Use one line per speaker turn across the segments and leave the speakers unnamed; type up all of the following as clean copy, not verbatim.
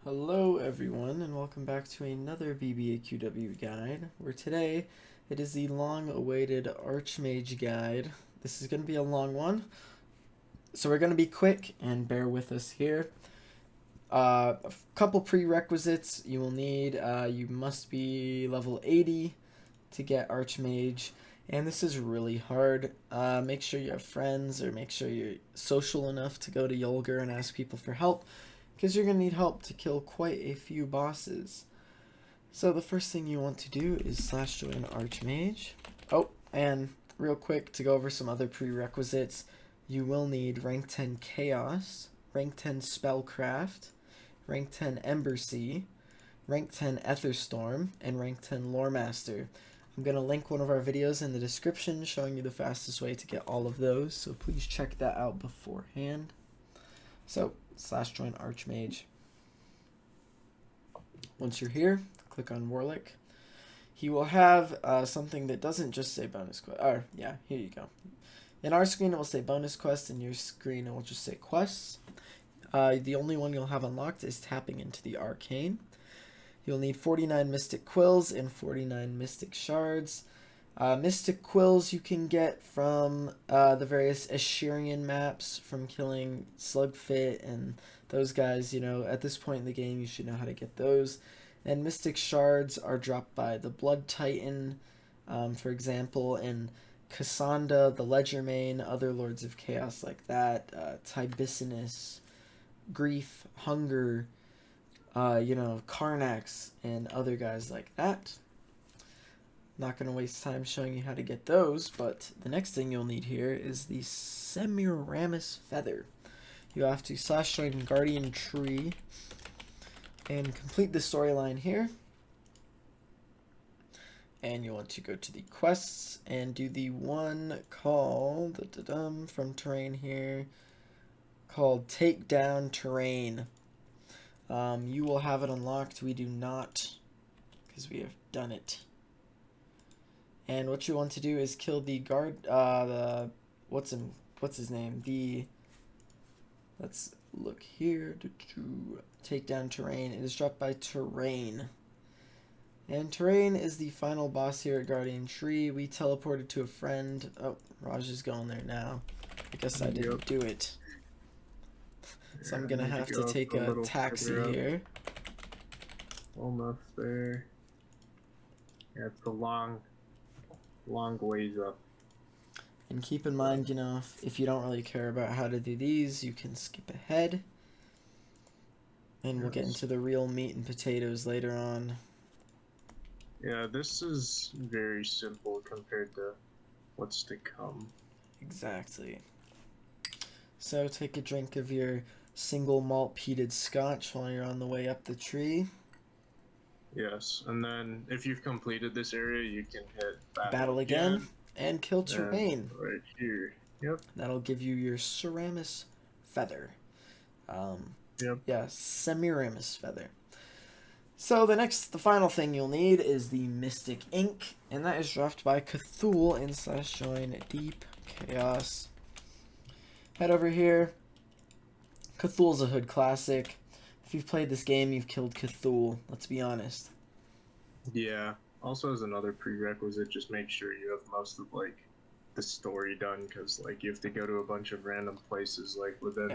Hello everyone and welcome back to another BBAQW guide, where today it is the long-awaited Archmage guide. This is going to be a long one, so we're going to be quick and bear with us here. A couple prerequisites you will need. You must be level 80 to get Archmage, and this is really hard. Make sure you have friends, or make sure you're social enough to go to Yolger and ask people for help, because you're going to need help to kill quite a few bosses. So the first thing you want to do is /join Archmage. Oh, and real quick, to go over some other prerequisites, you will need rank 10 Chaos, rank 10 Spellcraft, rank 10 Embersea, rank 10 Etherstorm, and rank 10 Loremaster. I'm going to link one of our videos in the description showing you the fastest way to get all of those, so please check that out beforehand. So, /join Archmage. Once you're here, click on Warlock. He will have something that doesn't just say bonus quest. Yeah, here you go. In our screen, it will say bonus quest. In your screen, it will just say quests. The only one you'll have unlocked is tapping into the Arcane. You'll need 49 Mystic Quills and 49 Mystic Shards. Mystic Quills you can get from the various Asherian maps, from killing Slugfit and those guys. You know, at this point in the game, you should know how to get those. And Mystic Shards are dropped by the Blood Titan, for example, and Cassandra, the Ledgermane, other Lords of Chaos like that, Tibicinus, Grief, Hunger, Karnax, and other guys like that. Not going to waste time showing you how to get those, but the next thing you'll need here is the Semiramis Feather. You have to /join Guardian Tree and complete the storyline here. And you want to go to the quests and do the one called from terrain here, called Take Down Terrain. You will have it unlocked. We do not, because we have done it. And what you want to do is kill the guard, what's his name? Let's look here, to take down Terrain. It is dropped by Terrain. And Terrain is the final boss here at Guardian Tree. We teleported to a friend. Oh, Raj is going there now. I guess I didn't do it. So I'm gonna have to take a taxi here.
Almost there. Yeah, it's a long ways up.
And keep in mind, if you don't really care about how to do these, you can skip ahead. And we'll get into the real meat and potatoes later on.
Yeah, this is very simple compared to what's to come.
Exactly. So take a drink of your single malt peated scotch while you're on the way up the tree.
Yes, and then if you've completed this area, you can hit
battle again and kill Terrain.
Right here. Yep.
That'll give you your Semiramis Feather.
Yep.
Yeah, Semiramis Feather. So the final thing you'll need is the Mystic Ink, and that is dropped by Cthulhu in /join Deep Chaos. Head over here. Cthulhu's a hood classic. If you've played this game, you've killed Cthulhu, let's be honest.
Yeah. Also, as another prerequisite, just make sure you have most of the story done, because you have to go to a bunch of random places within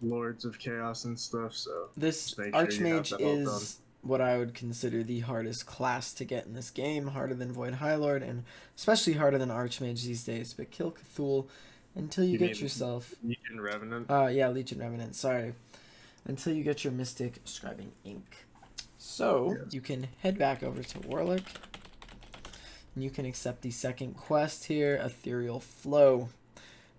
Lords of Chaos and stuff. So
this Archmage is what I would consider the hardest class to get in this game, harder than Void High Lord, and especially harder than Archmage these days. But kill Cthulhu until you get yourself
Legion Revenant.
Yeah, Legion Revenant. Sorry. Until you get your Mystic Scribing Ink. So, you can head back over to Warlock. And you can accept the second quest here, Ethereal Flow.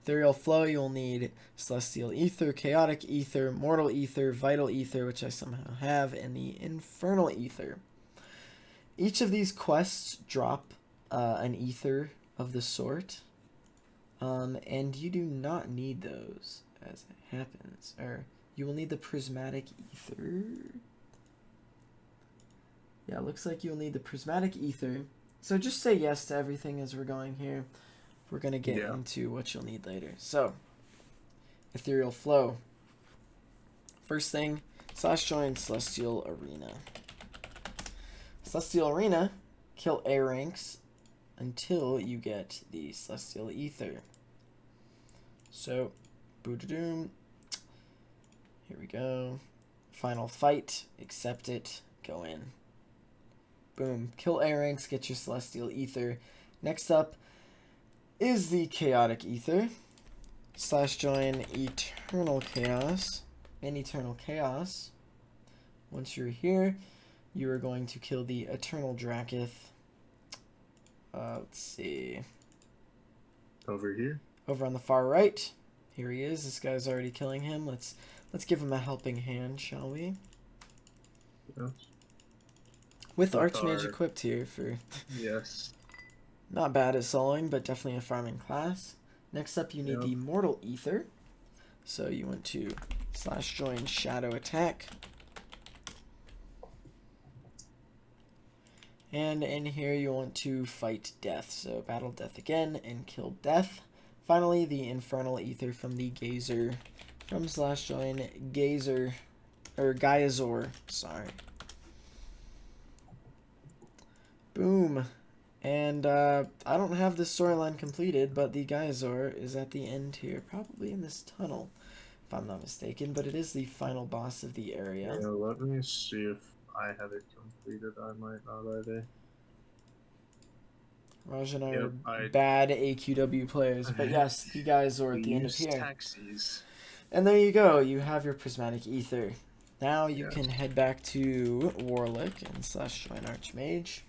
Ethereal Flow, you'll need Celestial Ether, Chaotic Ether, Mortal Ether, Vital Ether, which I somehow have, and the Infernal Ether. Each of these quests drop an ether of the sort. And you do not need those, as it happens. You will need the Prismatic Ether. Yeah, looks like you'll need the Prismatic Ether. So just say yes to everything as we're going here. We're going to get into what you'll need later. So, Ethereal Flow. First thing, slash join Celestial Arena. Celestial Arena, kill A-Ranks until you get the Celestial Ether. So, boo-da-doom. Here we go. Final fight, accept it, go in. Boom. Kill A-Ranks, get your Celestial Ether. Next up is the Chaotic Ether. Slash join Eternal Chaos. In Eternal Chaos, once you're here, you are going to kill the Eternal Drakith. Let's see.
Over here?
Over on the far right. Here he is. This guy's already killing him. Let's give him a helping hand, shall we?
Yes.
With Archmage equipped here for...
Yes.
Not bad at soloing, but definitely a farming class. Next up, you need the Mortal Ether. So you want to slash join Shadow Attack. And in here you want to fight Death. So battle Death again and kill Death. Finally, the Infernal Ether from the Gazer. From slash join Gazer, or Gaiazor, sorry. Boom. And I don't have this storyline completed, but the Gaiazor is at the end here, probably in this tunnel, if I'm not mistaken, but it is the final boss of the area.
Yeah, let me see if I have it completed. I might not either.
Raj and I are bad AQW players, but yes, the Gaiazor at the end of here.
Taxis.
And there you go, you have your Prismatic Ether. Now you can head back to Warlick and slash join Archmage.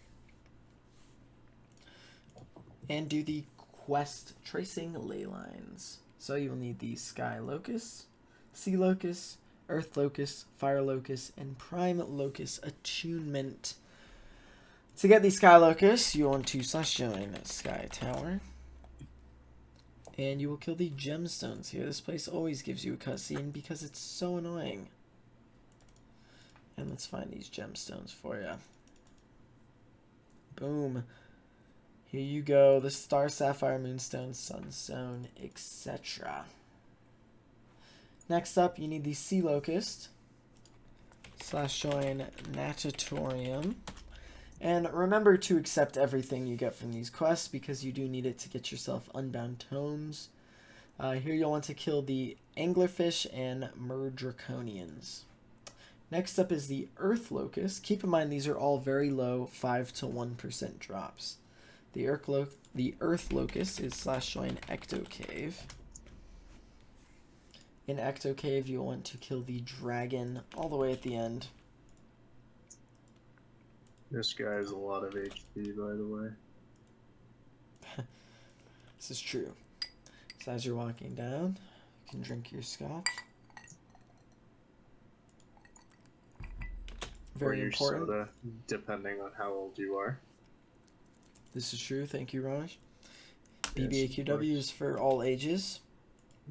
And do the quest tracing ley lines. So you will need the Sky Locust, Sea Locust, Earth Locust, Fire Locust, and Prime Locust attunement. To get the Sky Locust, you want to slash join Sky Tower. And you will kill the gemstones here. This place always gives you a cutscene because it's so annoying. And let's find these gemstones for you. Boom. Here you go, the Star Sapphire, Moonstone, Sunstone, etc. Next up, you need the Sea Locust. Slash join Natatorium. And remember to accept everything you get from these quests because you do need it to get yourself Unbound Tomes. Here you'll want to kill the Anglerfish and Murdraconians. Next up is the Earth Locust. Keep in mind these are all very low 5 to 1% drops. The Earth Locust is slash join Ecto Cave. In Ecto Cave, you'll want to kill the dragon all the way at the end.
This guy has a lot of HP, by the way.
This is true. So as you're walking down, you can drink your scotch. Very important.
Soda, depending on how old you are.
This is true. Thank you, Raj.
Yes,
BBAQW is for all ages.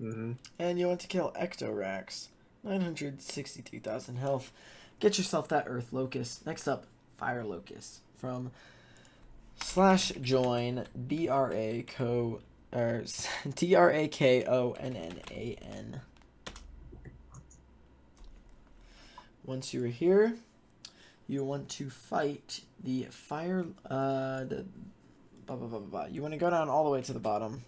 Mm-hmm.
And you want to kill Ectorax. 962,000 health. Get yourself that Earth Locust. Next up, Fire Locust. From slash join DRAKONNAN. Once you're here, you want to fight the fire, You want to go down all the way to the bottom.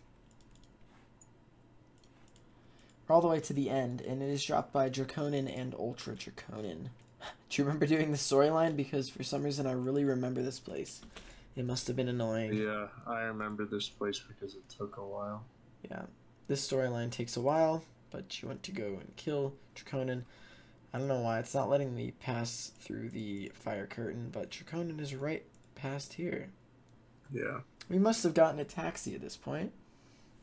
All the way to the end, and it is dropped by Draconin and Ultra Draconin. Do you remember doing the storyline? Because for some reason I really remember this place. It must have been annoying.
Yeah, I remember this place because it took a while.
Yeah, this storyline takes a while, but you want to go and kill Draconin. I don't know why it's not letting me pass through the fire curtain, but Draconin is right past here.
Yeah.
We must have gotten a taxi at this point.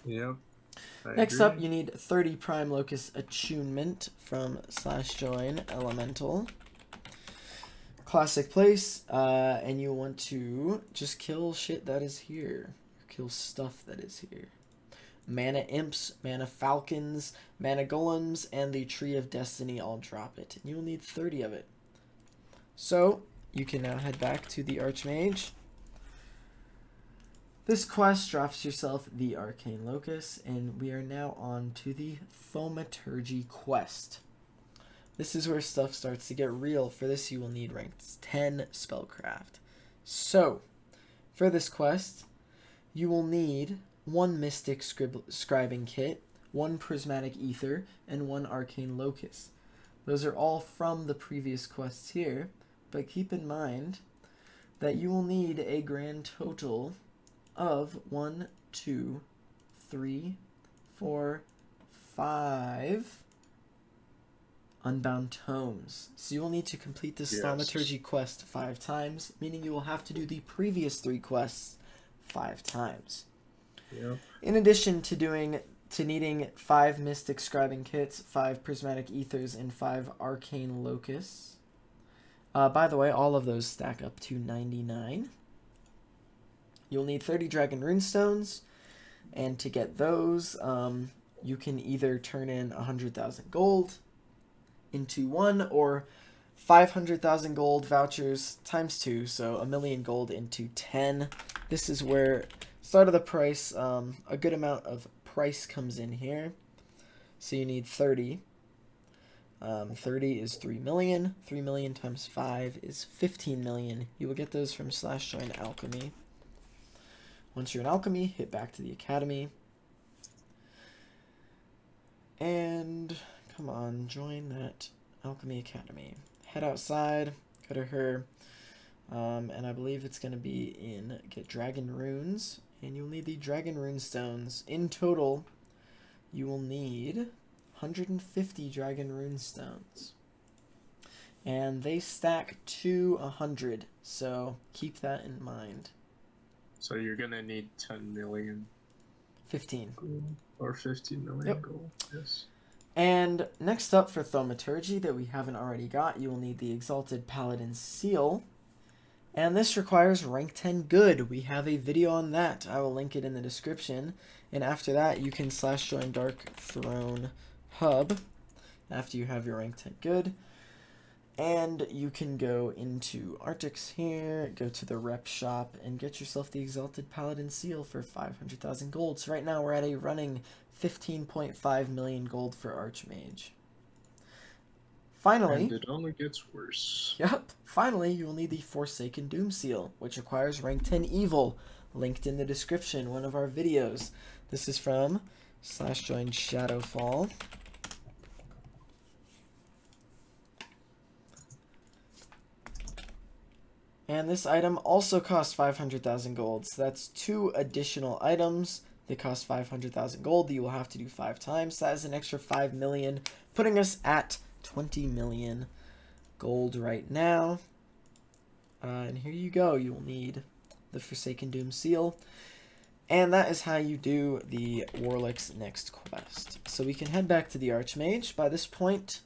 Yep.
Next up, you need 30 Prime Locust attunement from slash join Elemental. Classic place, and you want to just kill shit that is here. Kill stuff that is here. Mana Imps, Mana Falcons, Mana Golems, and the Tree of Destiny all drop it. And you will need 30 of it. So, you can now head back to the Archmage. This quest drops yourself the Arcane Locust, and we are now on to the Thaumaturgy quest. This is where stuff starts to get real. For this, you will need rank 10 spellcraft. So, for this quest, you will need 1 Mystic Scribing Kit, 1 Prismatic Ether, and 1 Arcane Locus. Those are all from the previous quests here, but keep in mind that you will need a grand total of 1, 2, 3, 4, 5 Unbound Tomes. So you will need to complete this Thaumaturgy quest 5 times, meaning you will have to do the previous 3 quests 5 times.
Yep.
In addition to needing 5 Mystic Scribing Kits, 5 Prismatic Ethers, and 5 Arcane Locus. By the way, all of those stack up to 99. You'll need 30 Dragon Runestones, and to get those, you can either turn in 100,000 gold into 1, or 500,000 gold vouchers times 2, so 1,000,000 gold into 10. This is where start of the price, a good amount of price comes in here. So you need 30. 30 is 3 million. 3 million times 5 is 15 million. You will get those from /join alchemy. Once you're in alchemy, hit back to the academy. And come on, join that alchemy academy. Head outside, go to her, and I believe it's going to be in get dragon runes, and you'll need the dragon rune stones. In total, you will need 150 dragon rune stones, and they stack to 100, so keep that in mind.
So you're going to need 10 million.
15.
Or 15 million gold, yes.
And next up for Thaumaturgy that we haven't already got, you will need the Exalted Paladin Seal. And this requires rank 10 good. We have a video on that. I will link it in the description. And after that, you can /join Dark Throne Hub after you have your rank 10 good. And you can go into Arctics here, go to the rep shop, and get yourself the Exalted Paladin Seal for 500,000 gold. So right now we're at a running 15.5 million gold for Archmage. Finally,
and it only gets worse.
Yep. Finally, you will need the Forsaken Doom Seal, which requires rank 10 evil, linked in the description, one of our videos. This is from /join Shadowfall. And this item also costs 500,000 gold, so that's 2 additional items that cost 500,000 gold that you will have to do 5 times. That is an extra 5 million, putting us at 20 million gold right now. And here you go. You will need the Forsaken Doom Seal. And that is how you do the Warlick's next quest. So we can head back to the Archmage. By this point,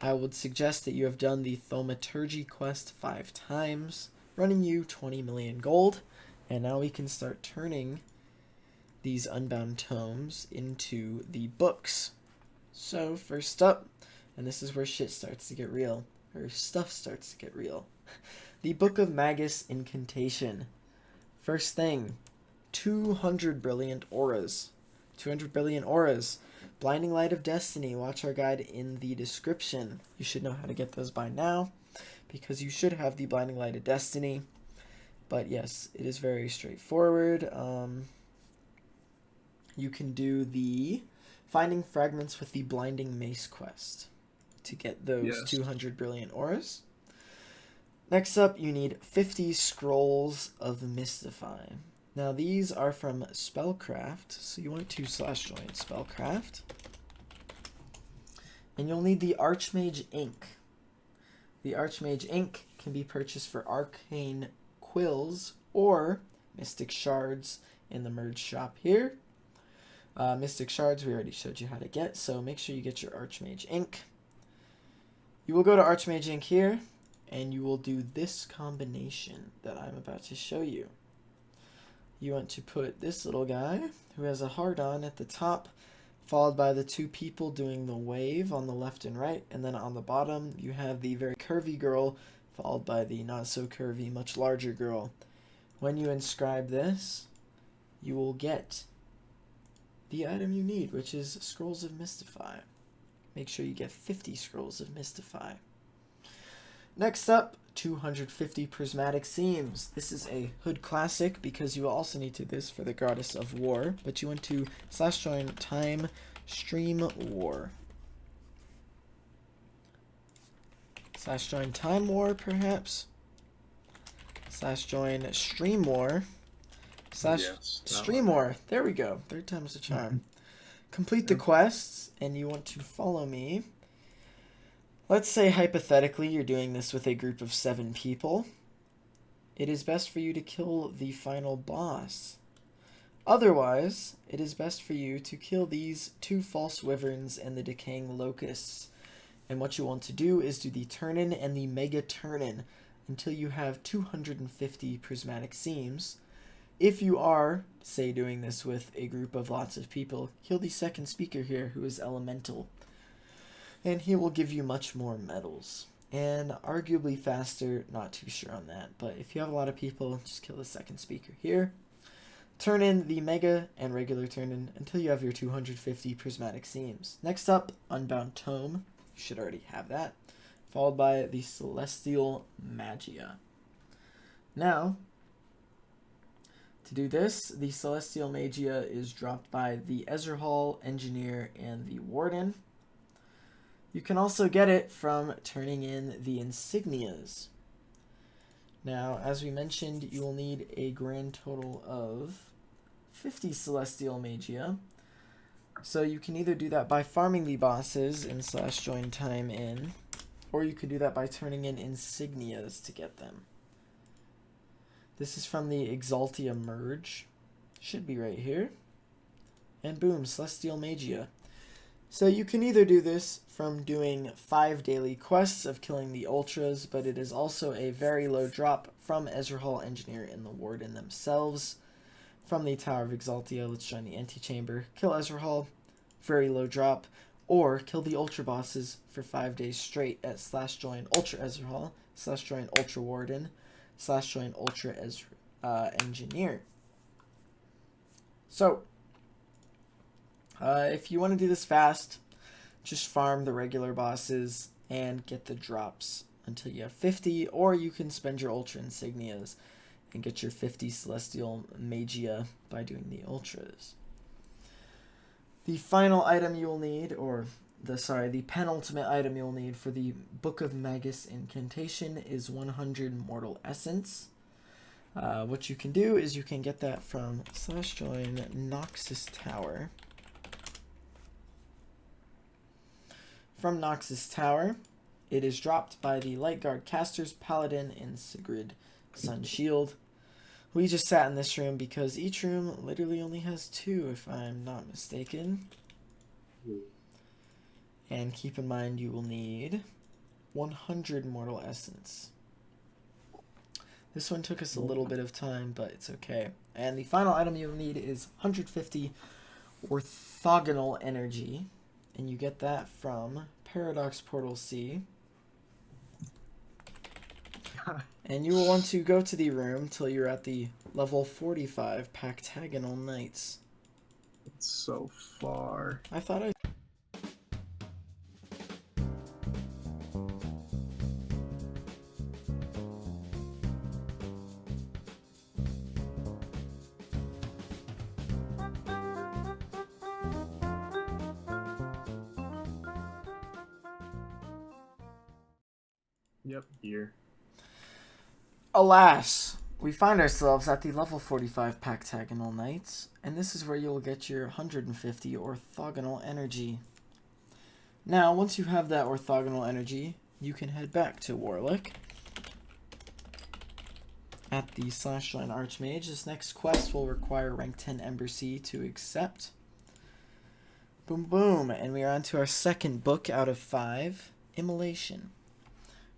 I would suggest that you have done the Thaumaturgy quest 5 times, running you 20 million gold. And now we can start turning these Unbound Tomes into the books. So first up, and this is where shit starts to get real, or stuff starts to get real, the Book of Magus Incantation. First thing, 200 brilliant auras. 200 billion auras. Blinding Light of Destiny. Watch our guide in the description. You should know how to get those by now, because you should have the Blinding Light of Destiny. But yes, it is very straightforward. You can do the Finding Fragments with the Blinding Mace quest to get those 200 brilliant auras. Next up, you need 50 Scrolls of Mystify. Now these are from Spellcraft, so you want to /join Spellcraft. And you'll need the Archmage ink. The Archmage ink can be purchased for Arcane Quills or Mystic Shards in the merge shop here. Mystic Shards we already showed you how to get, so make sure you get your Archmage ink. You will go to Archmage ink here, and you will do this combination that I'm about to show you. You want to put this little guy, who has a heart on at the top, followed by the 2 people doing the wave on the left and right, and then on the bottom you have the very curvy girl, followed by the not so curvy, much larger girl. When you inscribe this, you will get the item you need, which is Scrolls of Mystify. make sure you get 50 scrolls of Mystify. Next up, 250 Prismatic Seams. This is a Hood classic because you will also need to do this for the Goddess of War, but you want to /join time stream war. /join time war, perhaps? /join stream war. Stream war. There we go. Third time's the charm. Complete the quests, and you want to follow me. Let's say, hypothetically, you're doing this with a group of 7 people. It is best for you to kill the final boss. Otherwise, it is best for you to kill these 2 false wyverns and the decaying locusts. And what you want to do is do the turn-in and the mega turn-in until you have 250 prismatic seams. If you are, say, doing this with a group of lots of people, kill the second speaker here, who is elemental. And he will give you much more medals. And arguably faster, not too sure on that. But if you have a lot of people, just kill the second speaker here. Turn in the mega and regular turn in until you have your 250 prismatic seams. Next up, Unbound Tome. You should already have that. Followed by the Celestial Magia. Now, to do this, the Celestial Magia is dropped by the Ezreal, Engineer, and the Warden. You can also get it from turning in the insignias. Now, as we mentioned, you will need a grand total of 50 Celestial Magia. So you can either do that by farming the bosses in /join time in, or you could do that by turning in insignias to get them. This is from the Exaltia merge. Should be right here. And boom, Celestial Magia. So you can either do this from doing 5 daily quests of killing the Ultras, but it is also a very low drop from Ezreal, Engineer, and the Warden themselves. From the Tower of Exaltia, let's join the Antechamber, kill Ezreal, very low drop, or kill the Ultra bosses for 5 days straight at /join Ultra Ezreal, /join Ultra Warden, /join Ultra Engineer. So, if you want to do this fast, just farm the regular bosses and get the drops until you have 50, or you can spend your Ultra Insignias and get your 50 Celestial Magia by doing the Ultras. The final item you will need, or the penultimate item you'll need for the Book of Magus Incantation is 100 Mortal Essence. What you can do is you can get that from /join Noxus Tower. From Noxus Tower, it is dropped by the Light Guard Casters, Paladin, and Sigrid Sunshield. We just sat in this room because each room literally only has 2, if I'm not mistaken. And keep in mind you will need 100 Mortal Essence. This one took us a little bit of time, but it's okay. And the final item you'll need is 150 Orthogonal Energy. And you get that from Paradox Portal C. And you will want to go to the room till you're at the level 45 Pactagonal Knights.
It's so far.
I thought I...
Yep, here.
Alas, we find ourselves at the level 45 Pactagonal Knights, and this is where you'll get your 150 Orthogonal Energy. Now, once you have that Orthogonal Energy, you can head back to Warlock at the /join Archmage. This next quest will require rank 10 Embassy to accept. Boom, boom, and we are on to our second book out of 5, Immolation.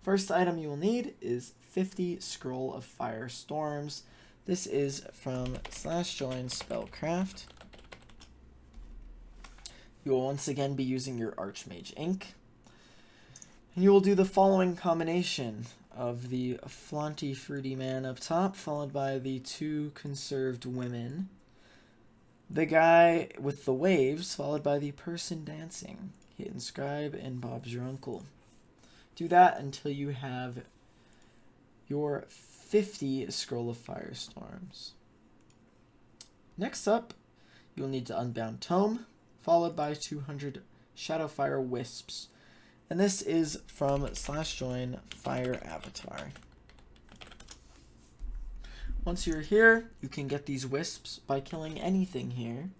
First item you will need is 50 Scroll of Fire Storms. This is from /join Spellcraft. You will once again be using your Archmage ink. And you will do the following combination of the flaunty fruity man up top, followed by the 2 conserved women. The guy with the waves, followed by the person dancing. hit inscribe, and Bob's your uncle. Do that until you have your 50 Scroll of Firestorms. Next up, you'll need to Unbound Tome, followed by 200 Shadowfire Wisps. And this is from /join Fire Avatar. Once you're here, you can get these wisps by killing anything here.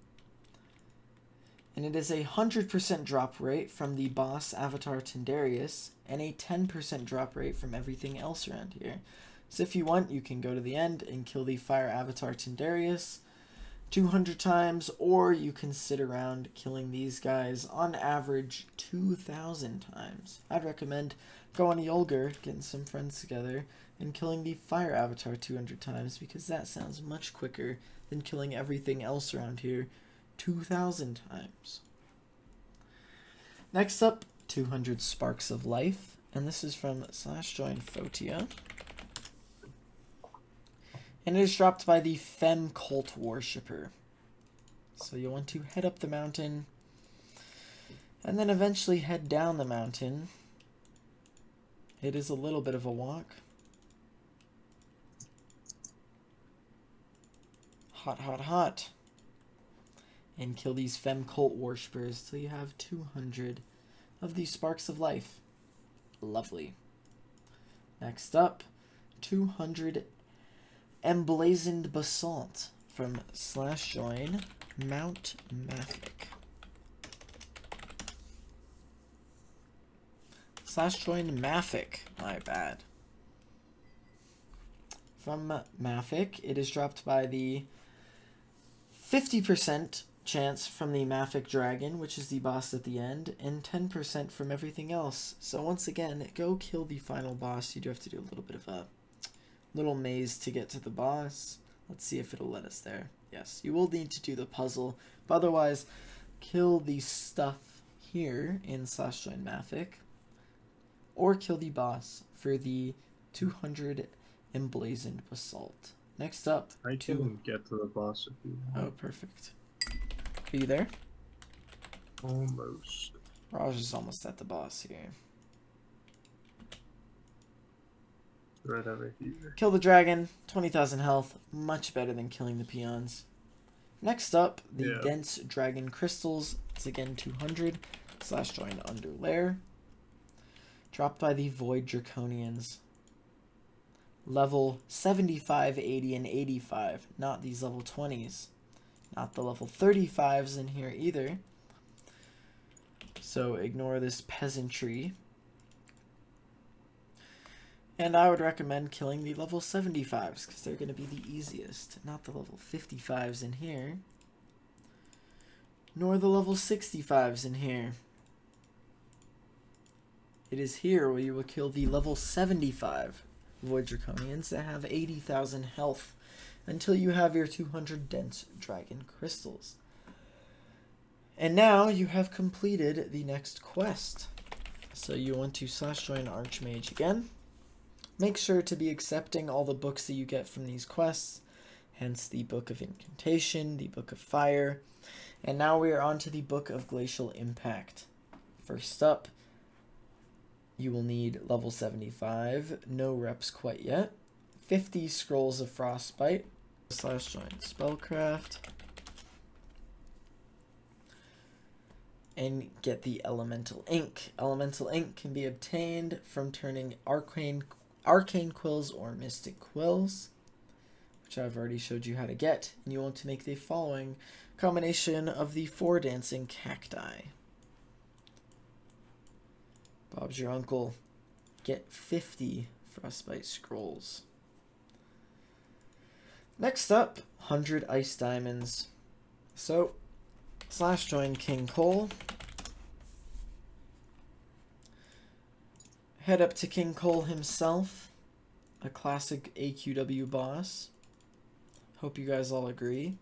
And it is a 100% drop rate from the boss Avatar Tindarius, and a 10% drop rate from everything else around here. So if you want, you can go to the end and kill the Fire Avatar Tindarius 200 times, or you can sit around killing these guys on average 2,000 times. I'd recommend going to Yolger, getting some friends together, and killing the Fire Avatar 200 times, because that sounds much quicker than killing everything else around here 2,000 times. Next up, 200 Sparks of Life, and this is from /join Photia. And it is dropped by the Fem Cult Worshipper. So you'll want to head up the mountain, and then eventually head down the mountain. It is a little bit of a walk. Hot, hot, hot. And kill these Fem Cult Worshippers till you have 200 of these Sparks of Life. Lovely. Next up, 200 Emblazoned Basalt from /join Mount Maffic. /join Maffic, my bad. From Maffic, it is dropped by the 50% chance from the Maffic Dragon, which is the boss at the end, and 10% from everything else. So once again, go kill the final boss. You do have to do a little bit of a little maze to get to the boss. Let's see if it'll let us there. Yes, you will need to do the puzzle, but otherwise, kill the stuff here in /join Maffic, or kill the boss for the 200 Emblazoned Basalt. Next up,
I can get to the boss if you want.
Oh, perfect. Are you there?
Almost.
Raj is almost at the boss here.
Right over here.
Kill the dragon, 20,000 health, much better than killing the peons. Next up, the Dense Dragon Crystals. It's again 200 /join Underlair. Dropped by the Void Draconians. Level 75, 80, and 85. Not these level 20s. Not the level 35s in here either. So ignore this peasantry. And I would recommend killing the level 75s, because they're going to be the easiest. Not the level 55s in here. Nor the level 65s in here. It is here where you will kill the level 75 Void Draconians that have 80,000 health, until you have your 200 Dense Dragon Crystals. And now you have completed the next quest. So you want to /join Archmage again. Make sure to be accepting all the books that you get from these quests, hence the Book of Incantation, the Book of Fire, and now we are on to the Book of Glacial Impact. First up, you will need level 75, no reps quite yet, 50 Scrolls of Frostbite, /join Spellcraft, and get the Elemental Ink. Elemental Ink can be obtained from turning Arcane Quills or Mystic Quills, which I've already showed you how to get, and you want to make the following combination of the 4 dancing cacti. Bob's your uncle. Get 50 Frostbite Scrolls. Next up, 100 Ice Diamonds. So, /join King Cole. Head up to King Cole himself, a classic AQW boss. Hope you guys all agree.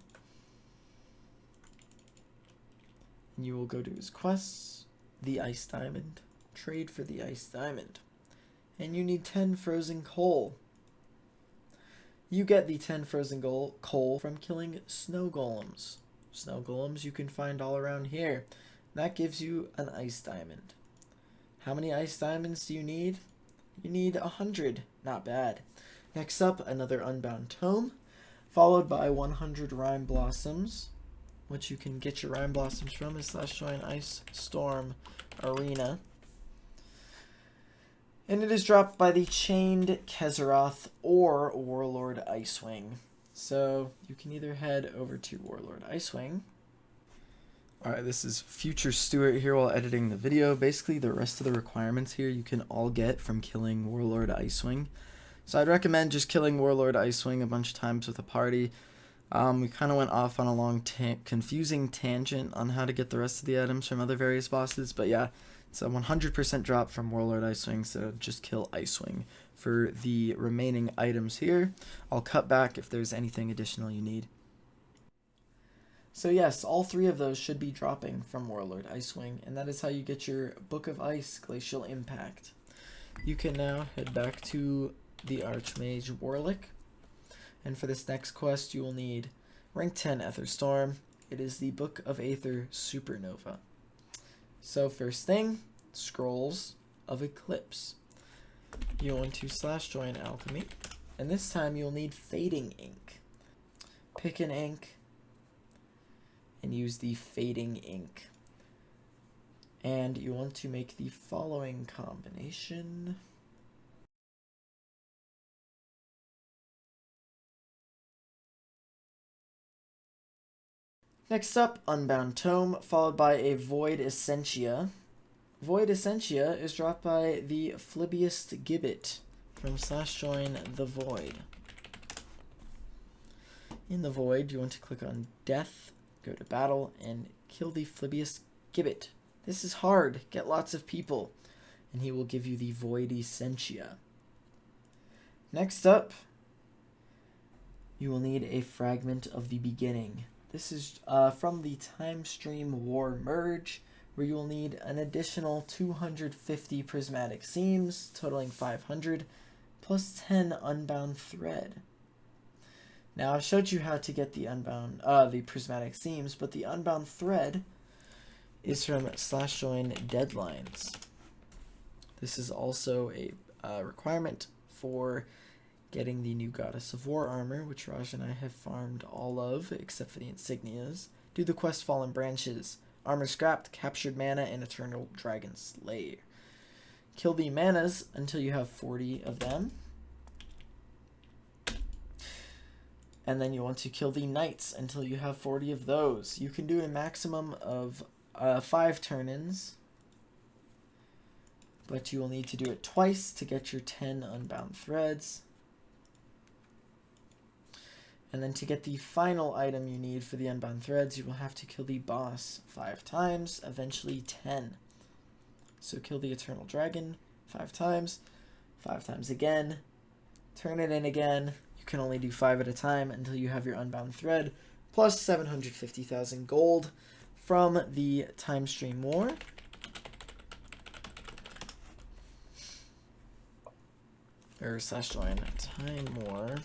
And you will go to his quests, the Ice Diamond, trade for the Ice Diamond. And you need 10 frozen coal. You get the 10 frozen coal from killing snow golems. Snow golems you can find all around here. That gives you an ice diamond. How many ice diamonds do you need? You need 100. Not bad. Next up, another Unbound Tome, followed by 100 Rime Blossoms. What you can get your Rime Blossoms from is /join Ice Storm Arena. And it is dropped by the Chained Kezeroth or Warlord Icewing. So you can either head over to Warlord Icewing. Alright, this is Future Stewart here while editing the video. Basically, the rest of the requirements here you can all get from killing Warlord Icewing. So I'd recommend just killing Warlord Icewing a bunch of times with a party. We kind of went off on a long, confusing tangent on how to get the rest of the items from other various bosses. But yeah, it's a 100% drop from Warlord Icewing, so just kill Icewing. For the remaining items here, I'll cut back if there's anything additional you need. So yes, all three of those should be dropping from Warlord Icewing, and that is how you get your Book of Ice Glacial Impact. You can now head back to the Archmage Warlick, and for this next quest you will need rank 10 Aether Storm. It is the Book of Aether Supernova. So first thing, Scrolls of Eclipse. You'll want to /join Alchemy, and this time you'll need Fading Ink. Pick an ink and use the Fading Ink. And you want to make the following combination. Next up, Unbound Tome, followed by a Void Essentia. Void Essentia is dropped by the Flibiest Gibbet from /join the Void. In the Void, you want to click on Death, go to Battle, and kill the Flibiest Gibbet. This is hard. Get lots of people, and he will give you the Void Essentia. Next up, you will need a Fragment of the Beginning. This is from the Time Stream War Merge, where you will need an additional 250 prismatic seams, totaling 500, plus 10 unbound thread. Now, I showed you how to get the the prismatic seams, but the unbound thread is from /join Deadlines. This is also a requirement for getting the new Goddess of War armor, which Raj and I have farmed all of, except for the insignias. Do the quest Fallen Branches. Armor scrapped, captured mana, and Eternal Dragon Slayer. Kill the manas until you have 40 of them. And then you want to kill the knights until you have 40 of those. You can do a maximum of 5 turn-ins, but you will need to do it twice to get your 10 unbound threads. And then to get the final item you need for the unbound threads, you will have to kill the boss 5 times, eventually 10. So kill the Eternal Dragon 5 times, 5 times again, turn it in again. You can only do 5 at a time until you have your unbound thread, plus 750,000 gold from the Time Stream War. Or /join Time War.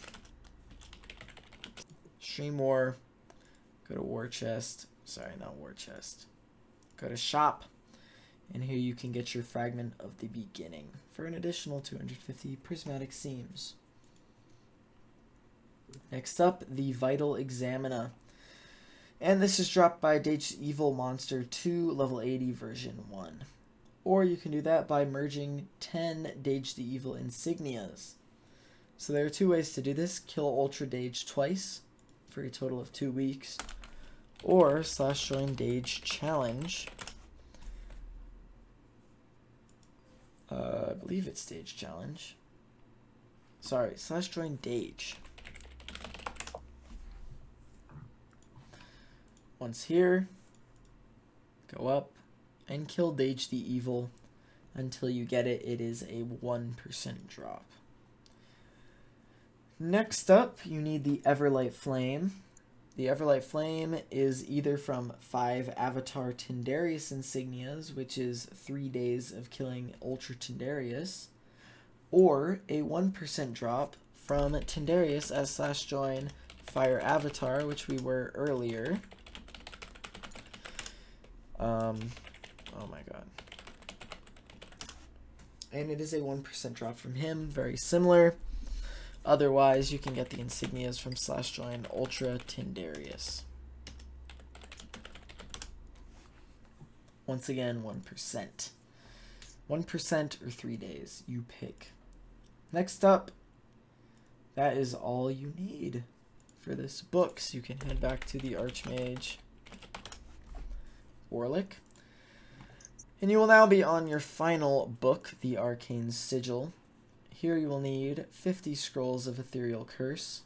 Stream War, go to War Chest, sorry, not War Chest, go to Shop, and here you can get your Fragment of the Beginning for an additional 250 prismatic seams. Next up, the Vital Examina, and this is dropped by Dage's Evil Monster 2, level 80, version 1. Or you can do that by merging 10 Dage the Evil insignias. So there are 2 ways to do this. Kill Ultra Dage twice, for a total of 2 weeks, or /join Dage Challenge. I believe it's Dage Challenge. Sorry, /join Dage. Once here, go up and kill Dage the Evil until you get it. It is a 1% drop. Next up, you need the Everlight Flame. The Everlight Flame is either from 5 Avatar Tindarius insignias, which is 3 days of killing Ultra Tindarius, or a 1% drop from Tindarius as /join Fire Avatar, which we were earlier. Oh my god. And it is a 1% drop from him, very similar. Otherwise, you can get the insignias from /join Ultra Tindarius. Once again, 1%. 1% or 3 days, you pick. Next up, that is all you need for this book. So you can head back to the Archmage Orlick. And you will now be on your final book, the Arcane Sigil. Here you will need 50 scrolls of Ethereal Curse.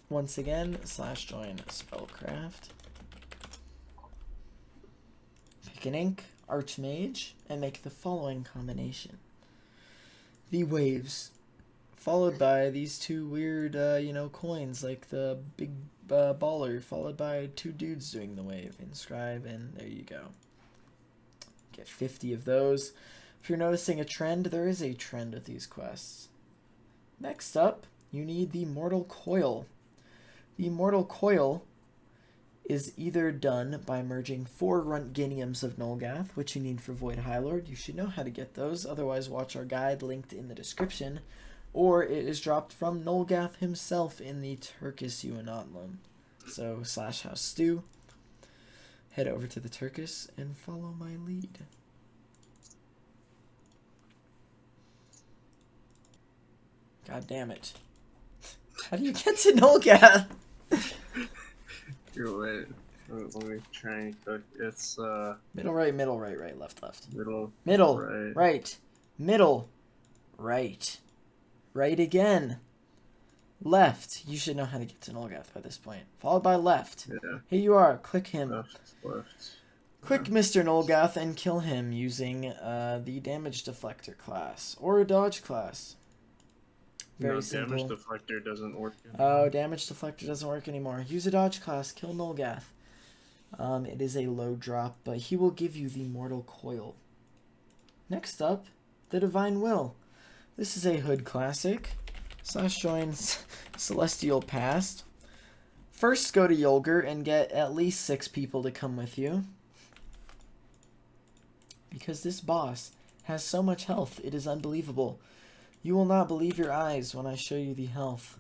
Once again, /join Spellcraft. Pick an ink, Archmage, and make the following combination. The waves, followed by these two weird, coins, like the big baller, followed by two dudes doing the wave. Inscribe, and there you go. Get 50 of those. If you're noticing a trend, there is a trend with these quests. Next up, you need the Mortal Coil. The Mortal Coil is either done by merging 4 Runtginiums of Nolgath, which you need for Void High Lord. You should know how to get those, otherwise watch our guide linked in the description. Or it is dropped from Nolgath himself in the Turkus Uanatlam. So /House Stew. Head over to the Turkus and follow my lead. God damn it. How do you get to Nolgath?
Wait, let me try and cook. It's
middle right, left.
Middle
right, middle right. Right again. Left. You should know how to get to Nolgath by this point. Followed by left.
Yeah.
Here you are. Click him.
Left.
Click Mr. Nolgath and kill him using the Damage Deflector class. Or a Dodge class. Very simple.
Damage Deflector doesn't work
anymore. Oh, Damage Deflector doesn't work anymore. Use a Dodge class. Kill Nolgath. It is a low drop, but he will give you the Mortal Coil. Next up, the Divine Will. This is a Hood classic. /join Celestial Past. First, go to Yolger and get at least 6 people to come with you. Because this boss has so much health, it is unbelievable. You will not believe your eyes when I show you the health.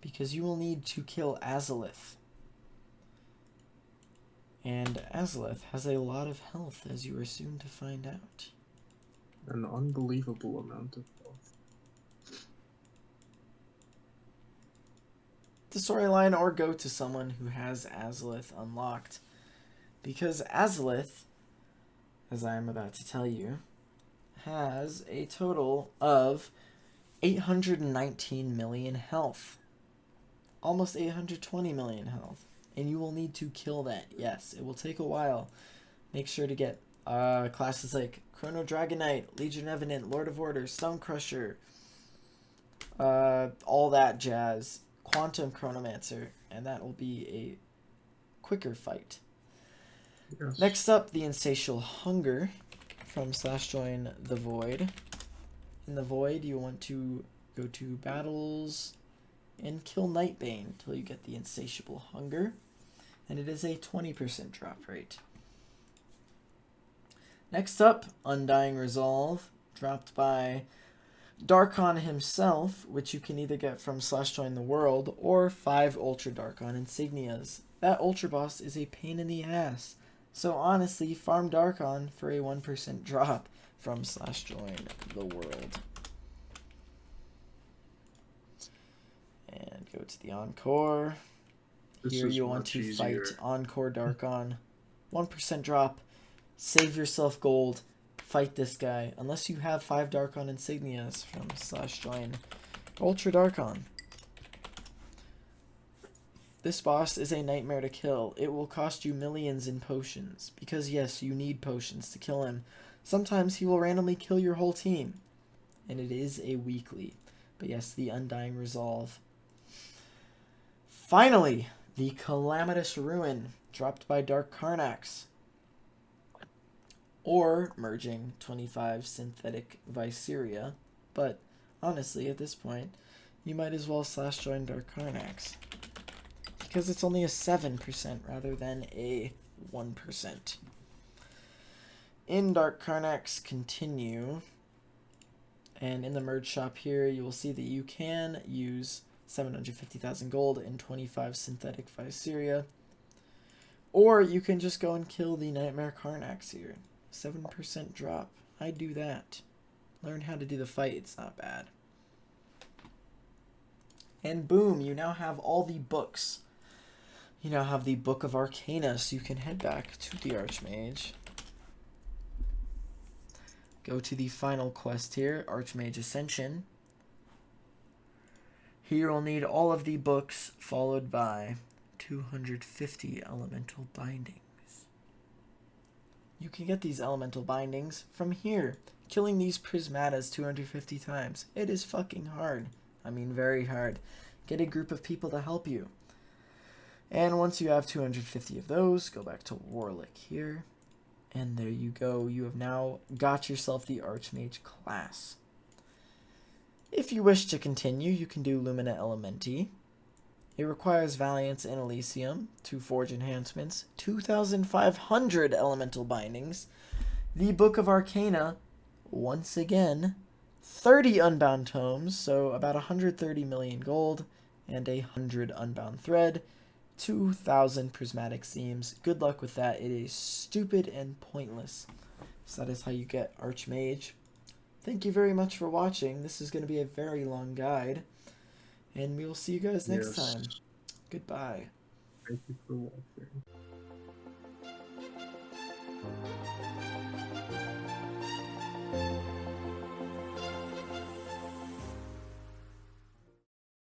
Because you will need to kill Azalith. And Azalith has a lot of health, as you are soon to find out.
An unbelievable amount of health.
The storyline, or go to someone who has Azalith unlocked. Because Azalith, as I am about to tell you, has a total of 819 million health. Almost 820 million health. And you will need to kill that. Yes, it will take a while. Make sure to get classes like Chrono Dragonite, Legion Evident, Lord of Order, Stonecrusher, all that jazz. Quantum Chronomancer, and that will be a quicker fight.
Yes.
Next up, the Insatiable Hunger from /join the Void. In the Void, you want to go to battles and kill Nightbane until you get the Insatiable Hunger, and it is a 20% drop rate. Next up, Undying Resolve, dropped by Darkon himself, which you can either get from /join the World or 5 Ultra Darkon Insignias. That Ultra Boss is a pain in the ass. So honestly, farm Darkon for a 1% drop from /join the World. And go to the Encore. Here you want to fight Encore Darkon. 1% drop. Save yourself gold. Fight this guy. Unless you have 5 Darkon Insignias from /join Ultra Darkon. This boss is a nightmare to kill. It will cost you millions in potions. Because yes, you need potions to kill him. Sometimes he will randomly kill your whole team. And it is a weekly. But yes, the Undying Resolve. Finally, the Calamitous Ruin, dropped by Dark Karnax. Or merging 25 Synthetic Viseria. But honestly, at this point, you might as well /join Dark Karnax. Because it's only a 7% rather than a 1%. in Dark Karnax continue. And in the merge shop here, you will see that you can use 750,000 gold and 25 synthetic Viseria. Or you can just go and kill the Nightmare Karnax here. 7% drop. I do that. Learn how to do the fight. It's not bad. And boom, you now have all the books. You now have the Book of Arcana, so you can head back to the Archmage. Go to the final quest here, Archmage Ascension. Here you'll need all of the books, followed by 250 elemental bindings. You can get these elemental bindings from here, killing these prismatas 250 times. It is fucking hard. I mean, very hard. Get a group of people to help you. And once you have 250 of those, go back to Warlick here. And there you go. You have now got yourself the Archmage class. If you wish to continue, you can do Lumina Elementi. It requires Valiance and Elysium, 2 Forge enhancements, 2,500 elemental bindings, the Book of Arcana, once again, 30 Unbound Tomes, so about 130 million gold, and 100 Unbound Thread, 2,000 Prismatic Seams. Good luck with that. It is stupid and pointless. So that is how you get Archmage. Thank you very much for watching. This is going to be a very long guide. And we will see you guys next time. Goodbye.
Thank you for watching.